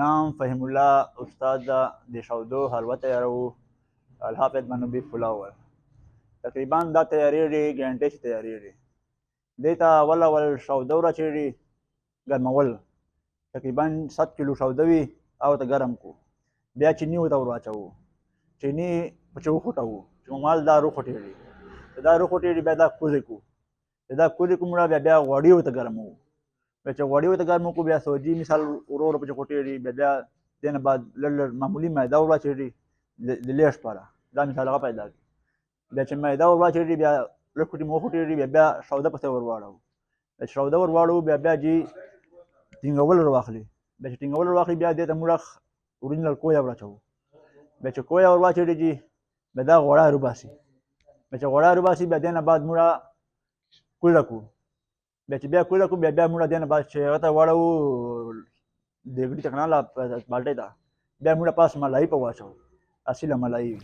نام فهیم الله استاد د شودو حلوه تیاروو الحافظ منوبي پلاو تقریبا دا تیارېږي ګنټې چې تیارېږي دې ته اول شوده ورچېږي ګرمول تقریبا 7 کیلو شوده وي او ته ګرم کو بیا چیني ورته ور واچوو چیني په چې وخوټوو چې مال دا روخوټېږي چې دا روخوټېږي بیا دا کوزې کو چې دا کوزې کو مړه بیا غوړي ورته ګرموو بیا چې غوړي ورته ګرمو کو بیا سوجي مثال ورو ورو پکې خوټېږي بیا دې نه بعد لږ لږ معمولي میده ور واچېږي د لیږ لپاره دا مثال هغه پیدا کړي بیا چې میده ور واچېږي بیا لږ کوټې مو وخوټېږي بیا شوده پسې ور واړوو بیا چې شوده ور واړوو بیا جي ټینګول ور واخلي بیا چې ټینګول ور واخلي بیا دې ته موږ اورجینل کویا ور اچوو بیا چې کویا ور واچېږي جي بیا دا غوړه روباسي بیا چې غوړه روباسي بیا دې نه بعد موږ کوزه کو بیا چې بیا کوزه کو بیا موږ دې نه بعد چې هغه ته واړوو دیګړي ته کناله بالټۍ ته بیا موږ پاس ملایي په واچوو اصیله ملایي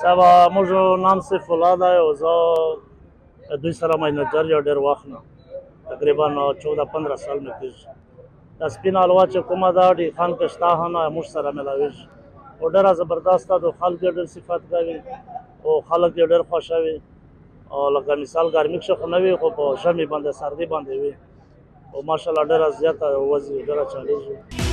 صاحب موږ نام سیف الله دی او زه دوی سره مینجر یم ډېر وخت نه تقریبا 14-15 سال مې کېږي دا سپینه حلوا چې کومه ده ډي خان کې شته نه موږ سره ملاویږي او ډېره زبردسته ده خلک یې ډېر صفت کوي او خلک یې ډېر خوښوي او لکه مثال ګرمي کښې خو نه وي خو په ژمي باندې سردي باندې وي او ماشاءالله ډېره زیاته وځي ډېره چلیږي